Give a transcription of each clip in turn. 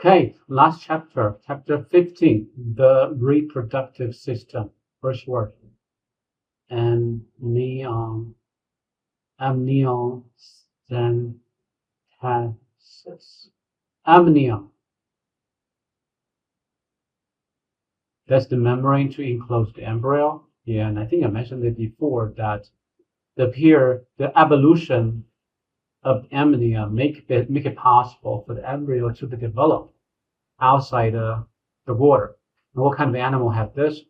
Okay, last chapter, chapter 15, the reproductive system. First word, amnion, amniocentesis. Amnion, that's the membrane to enclose the embryo. Yeah, and I think I mentioned it before that the evolution of amnion make it possible for the embryo to be developed outside the water. And what kind of animal have this?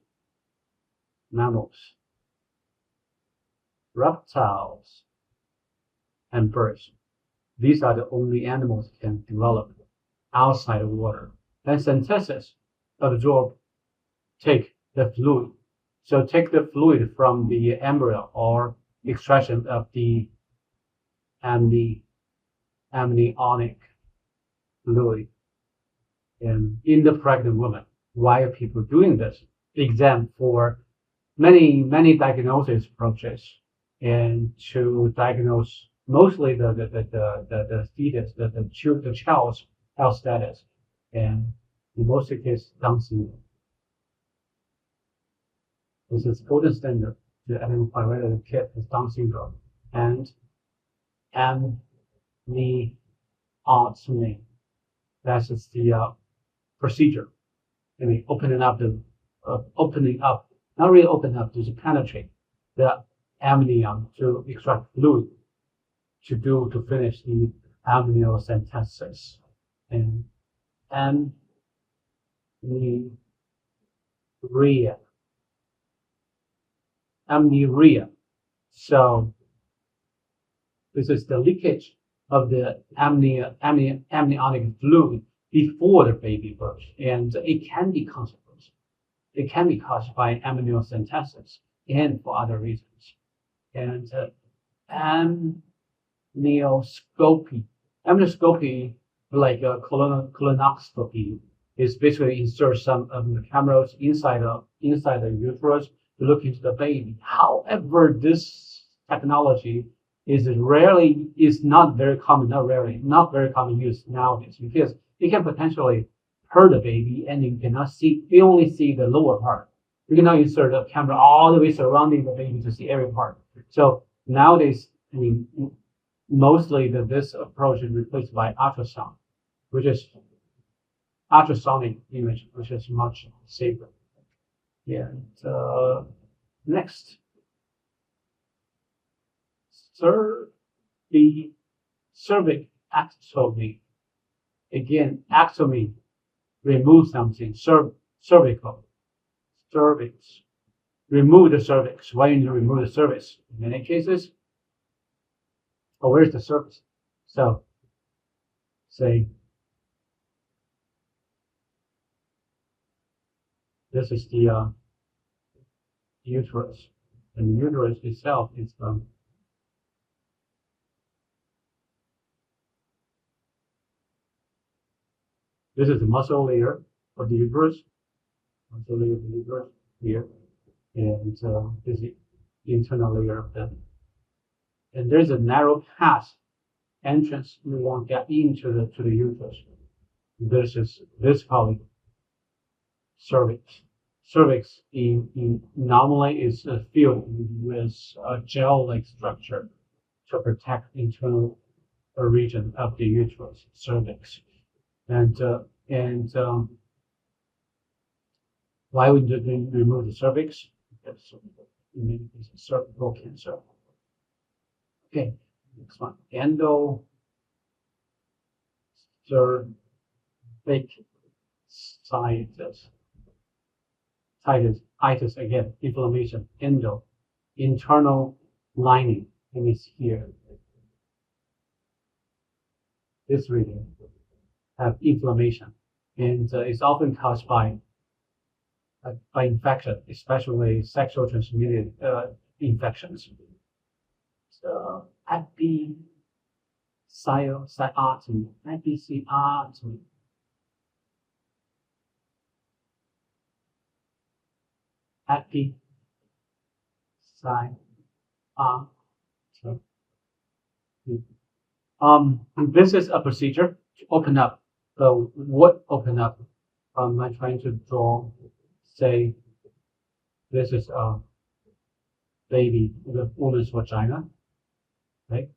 Mammals, reptiles, and birds. These are the only animals that can develop outside of water. Then synthesis, absorb, take the fluid. So take the fluid from the embryo or extraction of the amniotic fluid in the pregnant woman. Why are people doing this? Exam for many diagnosis approaches and to diagnose mostly the fetus, the child's health status, and in most cases Down syndrome. This is golden standard to identify whether the kid has Down syndrome and amniotomy. That's just the procedure. I mean, opening up, not really open up, just penetrate the amnion to extract fluid to finish the amniocentesis and amniuria. Amniuria. So this is the leakage of the amniotic fluid before the baby birth, and it can be caused. It can be caused by amniocentesis and for other reasons. And amnioscopy, like a colonoscopy, is basically insert some of the cameras inside the uterus to look into the baby. However, this technology is not very common use nowadays because it can potentially hurt the baby and you only see the lower part. You cannot insert a camera all the way surrounding the baby to see every part. So nowadays, I mean, mostly this approach is replaced by ultrasound, which is ultrasonic image, which is much safer. Yeah. Next, the cervicectomy. Again, ectomy, remove something. Cervical, cervix. Remove the cervix. Why you need to remove the cervix? In many cases, where's the cervix? So, say, this is the uterus, and the uterus itself is this is the muscle layer of the uterus, here, and this is the internal layer of them. And there's a narrow path entrance you won't get into the uterus. This called cervix. Cervix normally is filled with a gel-like structure to protect internal region of the uterus, cervix. And why would you remove the cervix? Because in many cases, cervical cancer. Okay, next one. Endocervicitis. Itis again, inflammation. Internal lining, and it's here. This region have inflammation, and it's often caused by infection, especially sexual transmitted infections. So episiotomy, this is a procedure to open up what open up? I'm trying to draw, say, this is a baby, the woman's vagina, right?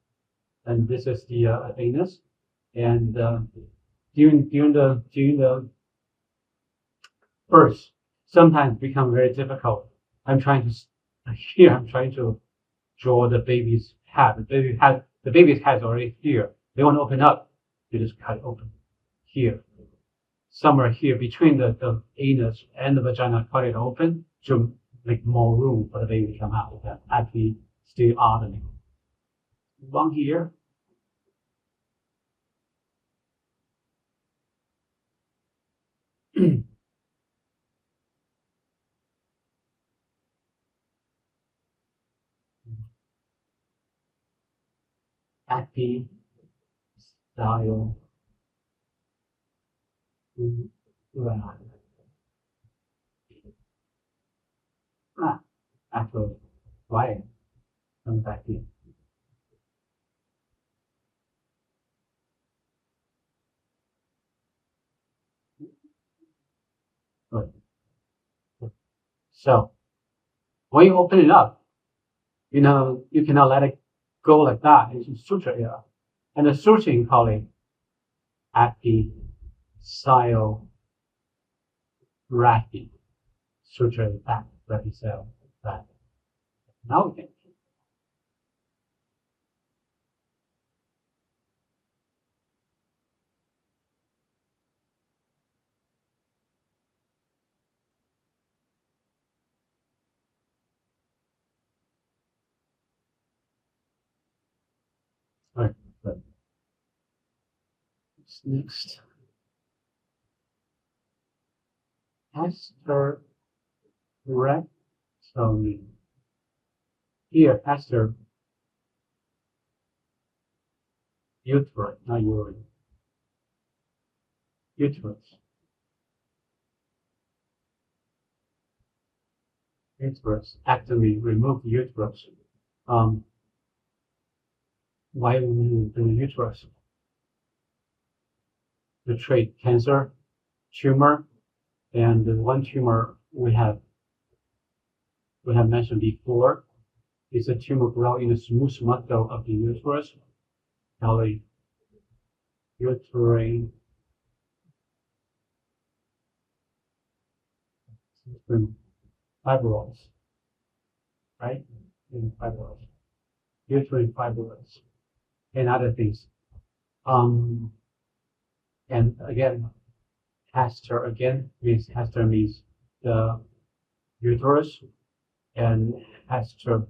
And this is the anus. And during the birth, sometimes become very difficult. I'm trying to here. I'm trying to draw the baby's head. The baby's head is already here. They want to open up. You just cut it open here, somewhere here between the anus and the vagina. Cut it open to make more room for the baby to come out. That actually still opening. One here. Happy style. Actually, why come back here? Good. So when you open it up, you cannot let it go like that. It's suture here. And the suturing call it epicyle rapid suture back, rapid cell back. Now we can. All right, good. What's next? Hysterectomy. Here, hyster uterus, not urine. Uterus. Uterus. Ectomy, remove the uterus. Why remove the uterus? To treat cancer, tumor, and the one tumor we have mentioned before is a tumor grow in the smooth muscle of the uterus, called uterine fibroids, right? Fibroids, uterine fibroids, and other things. And again, Hyster again means Hyster means the uterus, and hysterorexis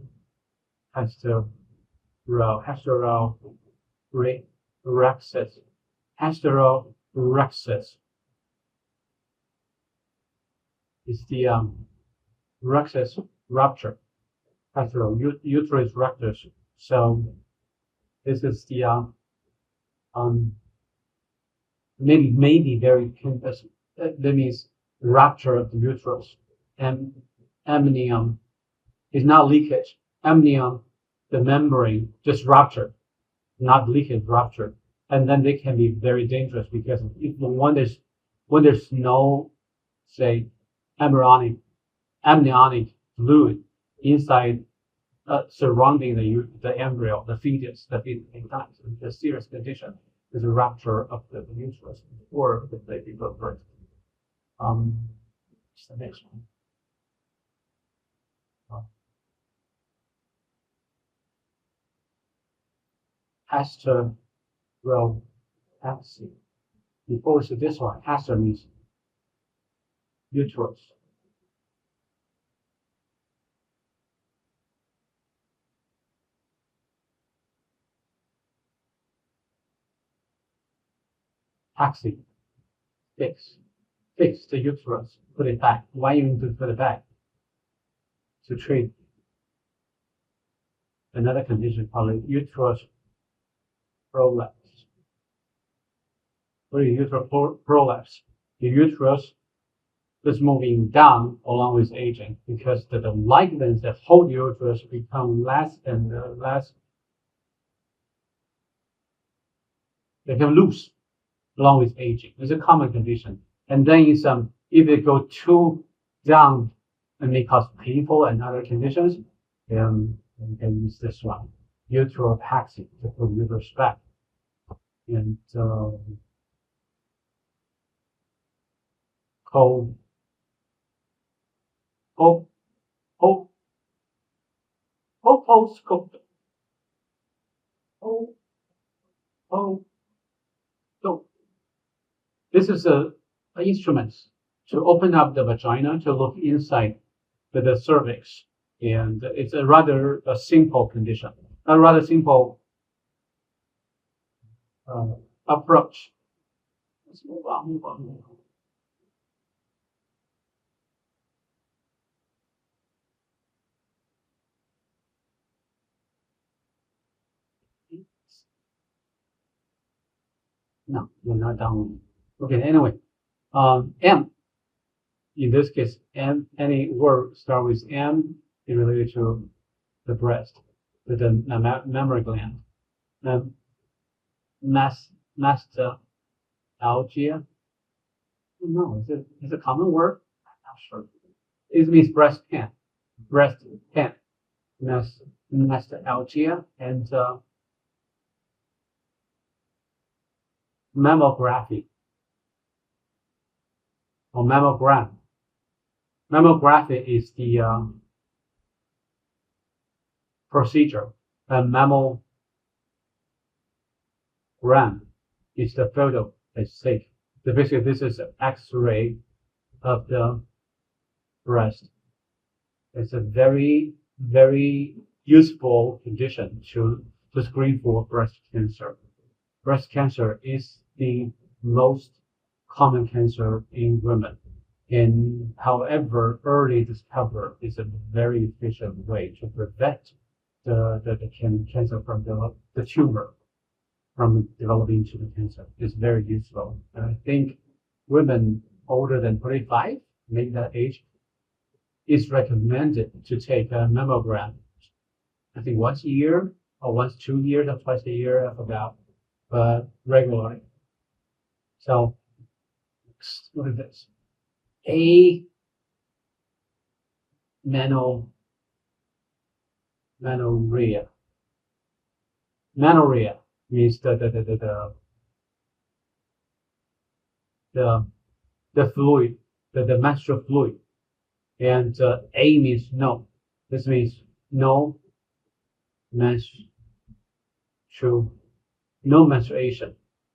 is the rexus rupture, uterus ruptus. So this is the maybe very that means rupture of the uterus, and amnion is not leakage. Amnion, the membrane, just ruptured, not leakage, ruptured, and then they can be very dangerous because if when there's no, say, amniotic fluid inside surrounding the embryo, the fetus, the serious condition is a rupture of the uterus or the baby birth. What's the next one? Hysterectomy. Before we see this one, hyster means uterus. Taxi, fix the uterus, put it back. Why you need to put it back? To treat another condition called uterus prolapse. What is uterus prolapse? The uterus is moving down along with aging because the ligaments that hold the uterus become less and less. They become loose. along with aging. It's a common condition. And then in some, if it go too down and may cause painful and other conditions, then you can use this one, uteropaxy, to put uterus back. And col oh oh colposcope. Oh oh so this is a instrument to open up the vagina to look inside the cervix, and it's a rather a simple condition, a rather simple approach. Let's move on, move on, move on. No, you're not done. Okay, anyway, M. In this case, M, any word start with M is related to the breast, to the mammary gland. Mastalgia. No, is it a common word? I'm not sure. It means breast pain. Breast pain. Mastalgia and mammography or mammogram. Mammography is the procedure, and mammogram is the photo that's taken. So basically, this is an X-ray of the breast. It's a very, very useful condition to screen for breast cancer. Breast cancer is the most common cancer in women. And however, early discovery is a very efficient way to prevent the cancer from the tumor from developing into the cancer. It's very useful. And I think women older than 35, maybe that age, is recommended to take a mammogram. I think once a year or once 2 years or twice a year, I forgot, but regularly. So look at this. Menorrhea. Menorrhea means the fluid, the menstrual fluid, and A means no. This means no menstruation,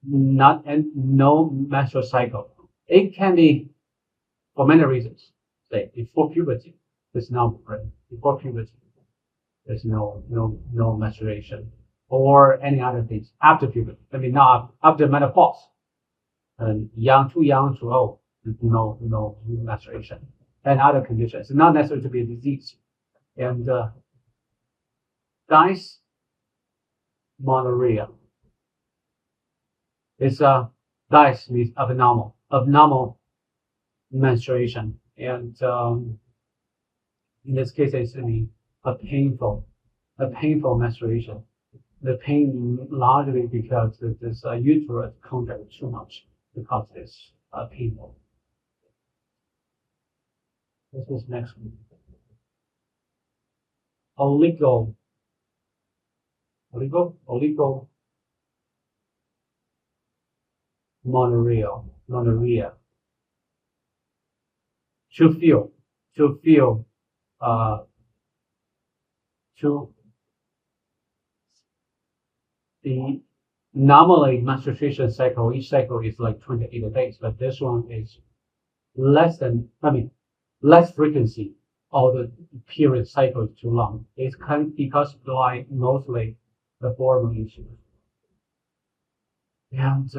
no menstrual cycle. It can be for many reasons. Say before puberty, there's no before puberty, there's no menstruation, or any other things after puberty. I mean, not after menopause, and too young, too old, no menstruation, and other conditions. It's not necessarily to be a disease. And dysmenorrhea. It's dys means abnormal menstruation, and in this case, it's a painful menstruation. The pain largely because this uterus contract too much because it's painful. This is next one. Monorrhea. To feel the normally menstruation cycle, each cycle is like 28 days, but this one is less frequency, or the period cycle is too long. It's because like mostly the hormone issues. And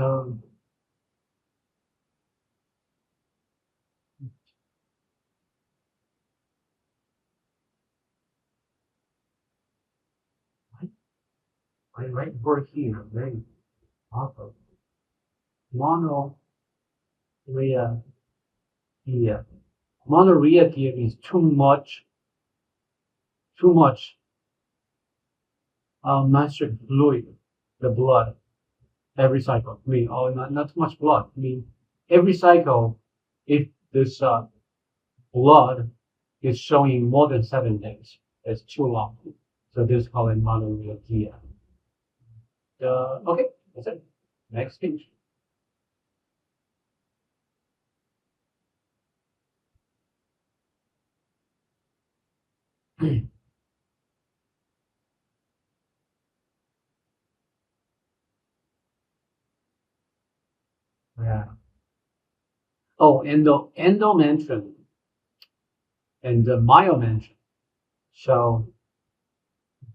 I write word here, very awful. Monorrhea. Monorrhea here means too much menstrual fluid, the blood. every cycle. I mean, oh, not too much blood. I mean, every cycle, if this blood is showing more than 7 days, it's too long. So this is called mononuclear. Okay, that's it. Next page. Yeah. Oh, and the endomention and the myomention. So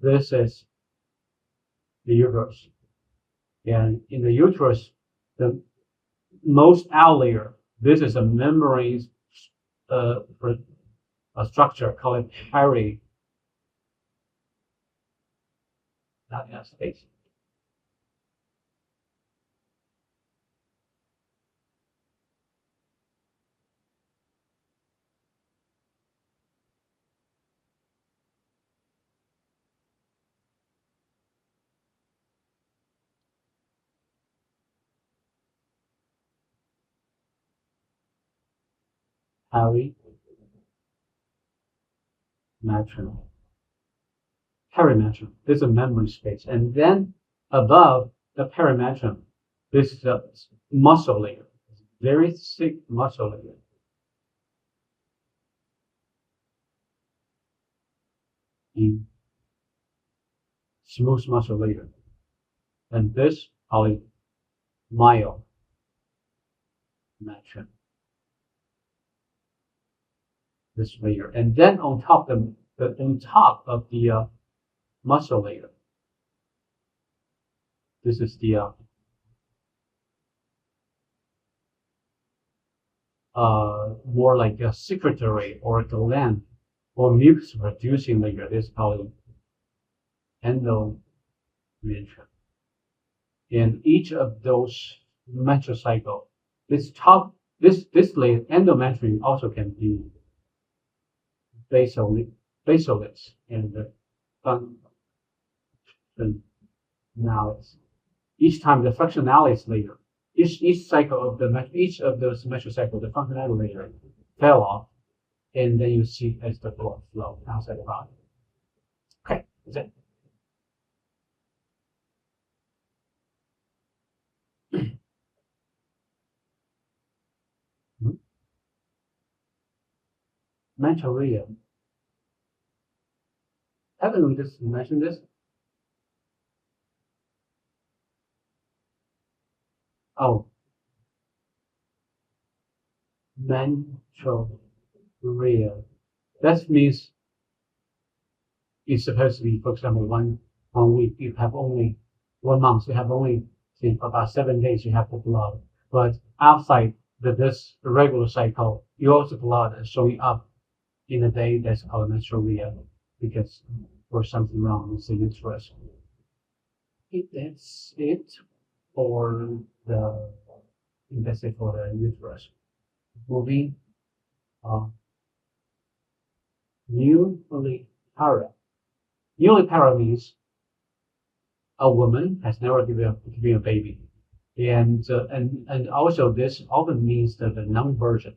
this is the uterus. And in the uterus, the most out layer, this is a membrane for a structure called peri. Not in space. Perimetrium. Perimetrium. This is a membrane space. And then above the perimetrium, this is a muscle layer. Very thick muscle layer. In smooth muscle layer. And this is myometrium. This layer. And then on top of the muscle layer, this is the more like a secretory or gland or mucus producing layer. This is called endometrium. In each of those menstrual cycle, this layer endometrium also can be basalis and functionalis. Each time the functionalis layer, each cycle of each of those menstrual cycle, the functionalis layer fell off, and then you see as the blood flow outside the body. Okay, that's it. Menstrual. Haven't we just mentioned this? Oh, menstrual. That means it's supposed to be, for example, 1 week. You have only 1 month. You have only about 7 days. You have the blood, but outside this regular cycle, you also blood is showing up in a day that's called menstrual because there's something wrong with the uterus. That's it for the uterus. Moving on. Nulliparous. Nulliparous means a woman has never given a baby, and also this often means that the non-virgin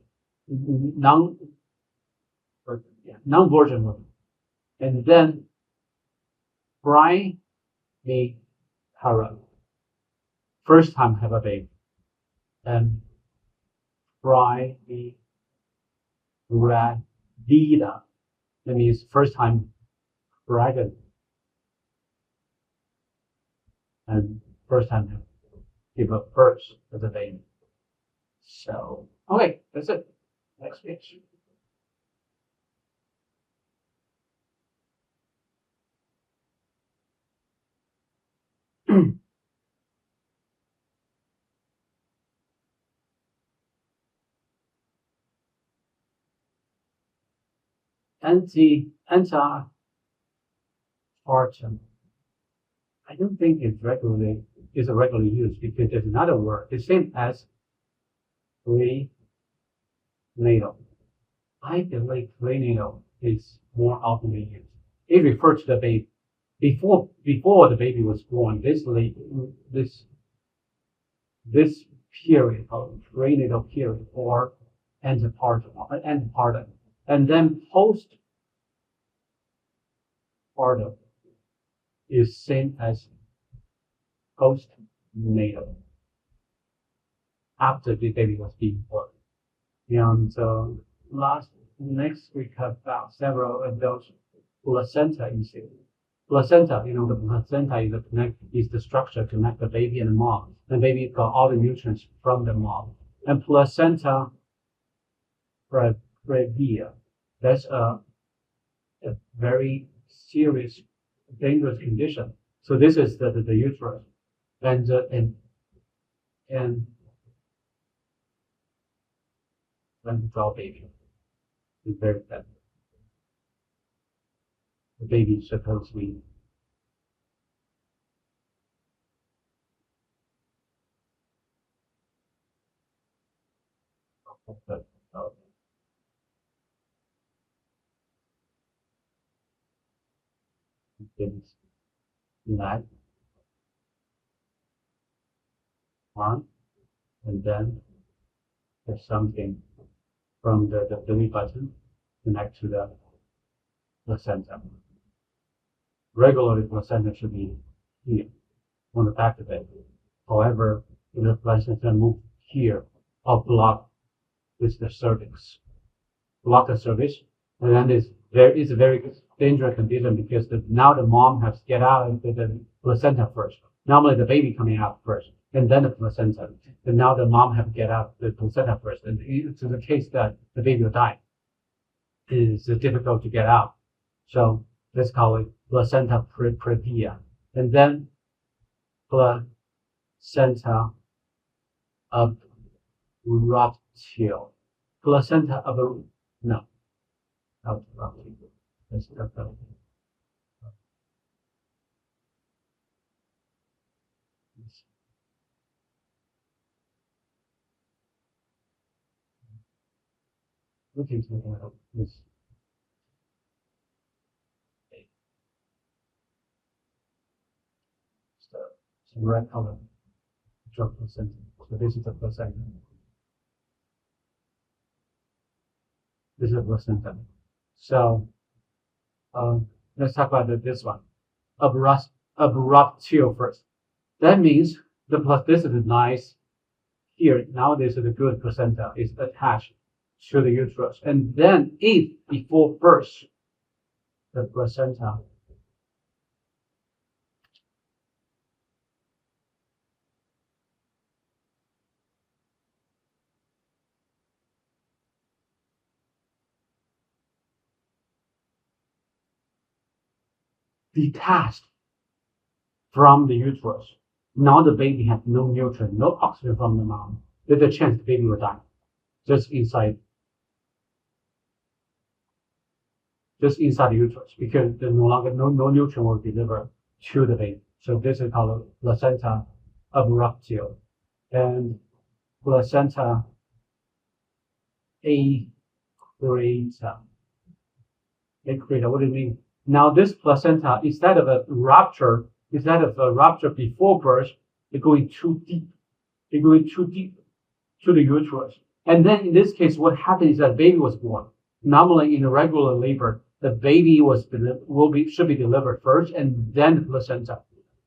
woman, and then primipara, first time have a baby, and primipara, that means first time pregnant, and first time give up birth as a baby. So, okay, that's it. Next page. Antepartum. I don't think it's regularly used because there's another word. It's same as prenatal. I believe prenatal is more often used. It refers to the baby before the baby was born. This this period of prenatal period or antepartum, and then postpartum is same as postnatal after the baby was being born. And next we have about several of those placenta issues. Placenta, the placenta is the structure connect the baby and the mom. The baby got all the nutrients from the mom. And placenta previa, that's a very serious, dangerous condition. So this is the uterus, and when the draw baby is very bad. The baby is supposed to be baby's neck, arm, and then there's something from the belly button connect to the placenta. Regularly, placenta should be here on the back of it. However, if the placenta move here or block with the cervix, block the cervix, and then there is a very dangerous condition because now the mom has to get out of the placenta first. Normally the baby coming out first, and then the placenta. And now the mom have to get out the placenta first, and it's the case that the baby will die. It is difficult to get out, so let's call it placenta previa, and then placenta abruptio. Placenta of no, abruptio. Let's start that. Looking to this. Some red color. Drop placenta. So this is the placenta. This is the placenta. So let's talk about this one. Abruptio first. That means this is nice here. Now this is a good placenta is attached to the uterus, and then if before birth the placenta detached from the uterus, now the baby has no nutrient, no oxygen from the mom. There's a chance the baby will die just inside the uterus because there's no nutrient will deliver to the baby. So this is called placenta abruptio and placenta accreta. Accreta, what do you mean? Now this placenta, instead of a rupture before birth, it's going too deep. It's going too deep to the uterus. And then in this case, what happens is that baby was born. Normally in a regular labor, the baby should be delivered first and then the placenta.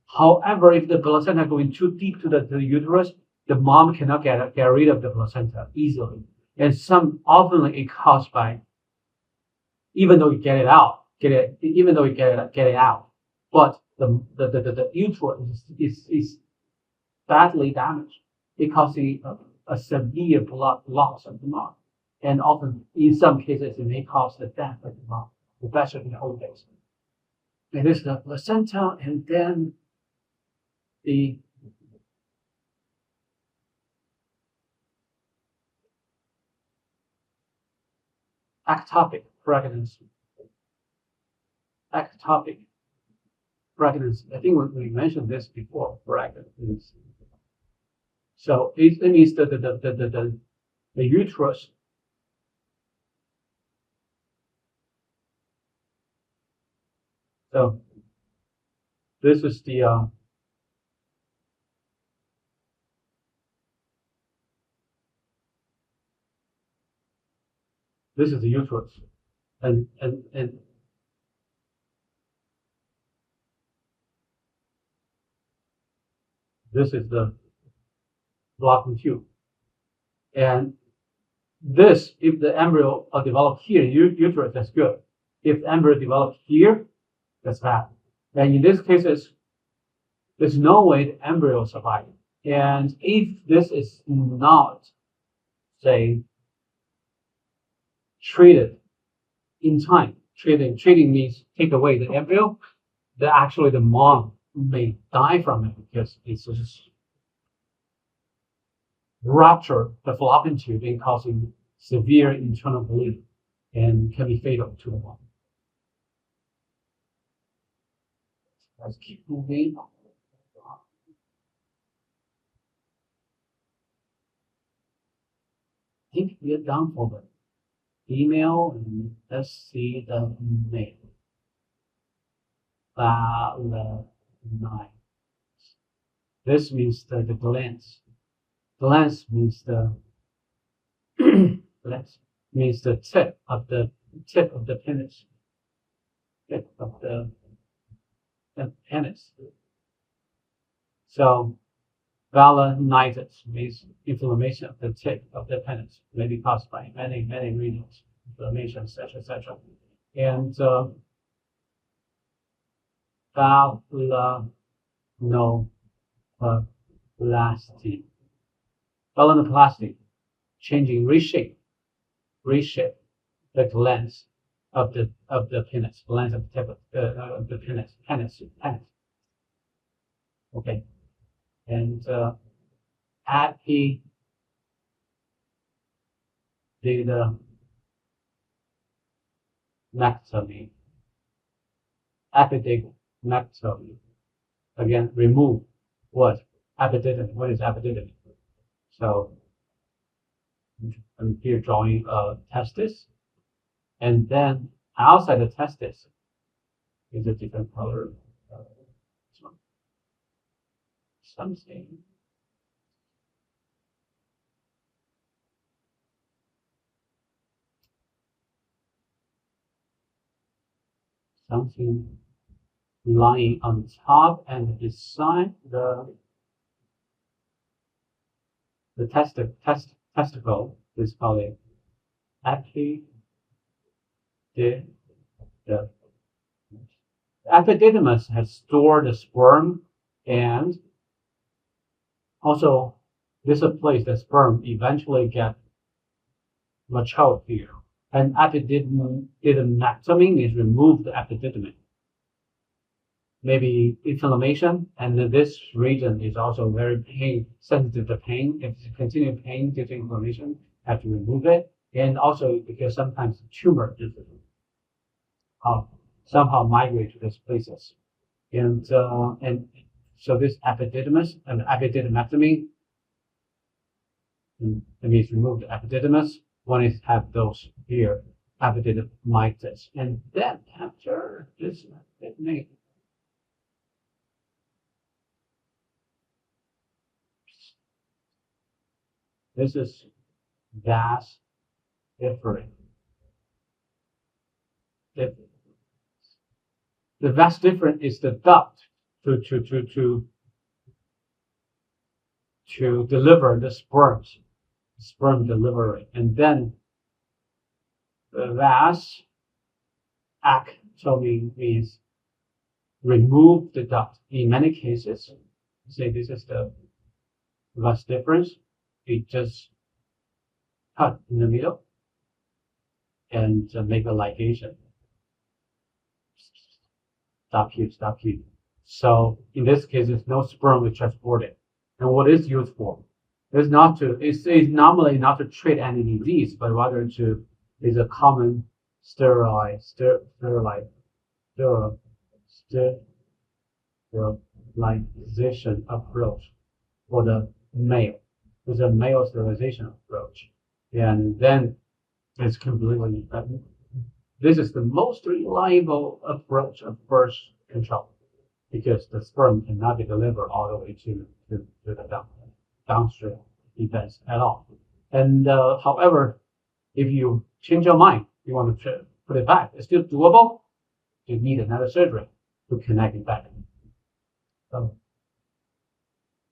However, if the placenta going too deep to the uterus, the mom cannot get rid of the placenta easily. And often it caused by, even though you get it out, but the uterus is badly damaged. It causes a severe blood loss of the mom. And often, in some cases, it may cause the death of the mom, especially in the old days. And this is the placenta, and then the ectopic pregnancy. Ectopic pregnancy. I think we mentioned this before, pregnancy. So it means that the uterus so this is the This is the uterus, and this is the fallopian tube. And this, if the embryo are developed here, uterus, that's good. If the embryo developed here, that's bad. And in this case, there's no way the embryo survives. And if this is not, say, treated in time, treating means take away the embryo, then actually the mom may die from it because it's just rupture the fallopian tube and causing severe internal bleeding and can be fatal to the mom. Let's keep moving. I think we are done for the female, and let's see the male. Nine. This means the glans. Glans means the glans means the tip of the penis. Tip of the penis. So balanitis means inflammation of the tip of the penis, may be caused by many reasons, inflammation, etc. And balanoplasty. Balanoplasty, changing, reshape the glands of the penis, glands of the tip of the penis. Okay, and epididymectomy. Again, remove what? Epididymy. What is epididymy? So I'm here drawing a testis, and then outside the testis is a different color. This one. Something lying on top and beside the testicle is called epididymis. The epididymis has stored the sperm, and also this is a place that sperm eventually get matured here. And epididymectomy means remove the epididymis. Maybe inflammation, and this region is also very sensitive to pain. If it's continued pain due to inflammation, have to remove it. And also because sometimes the tumor is somehow migrate to these places. And so this epididymis and epididymectomy, it means remove the epididymis. One is have those here, epididymitis. And then after this, this is vas efferent. The vas efferent is the duct to deliver the sperm delivery, and then the vasectomy means remove the duct. In many cases, say this is the vas efferent. We just cut in the middle and make a ligation. Stop here. So in this case, there's no sperm is transported. And what is used for? It's normally not to treat any disease, but rather is a common sterilization approach for the male. It's a male sterilization approach. And then it's completely, this is the most reliable approach of birth control because the sperm cannot be delivered all the way to the downstream events at all. And however, if you change your mind, you want to put it back, it's still doable. You need another surgery to connect it back. So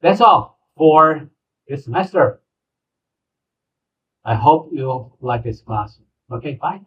that's all for this semester. I hope you like this class. Okay, bye.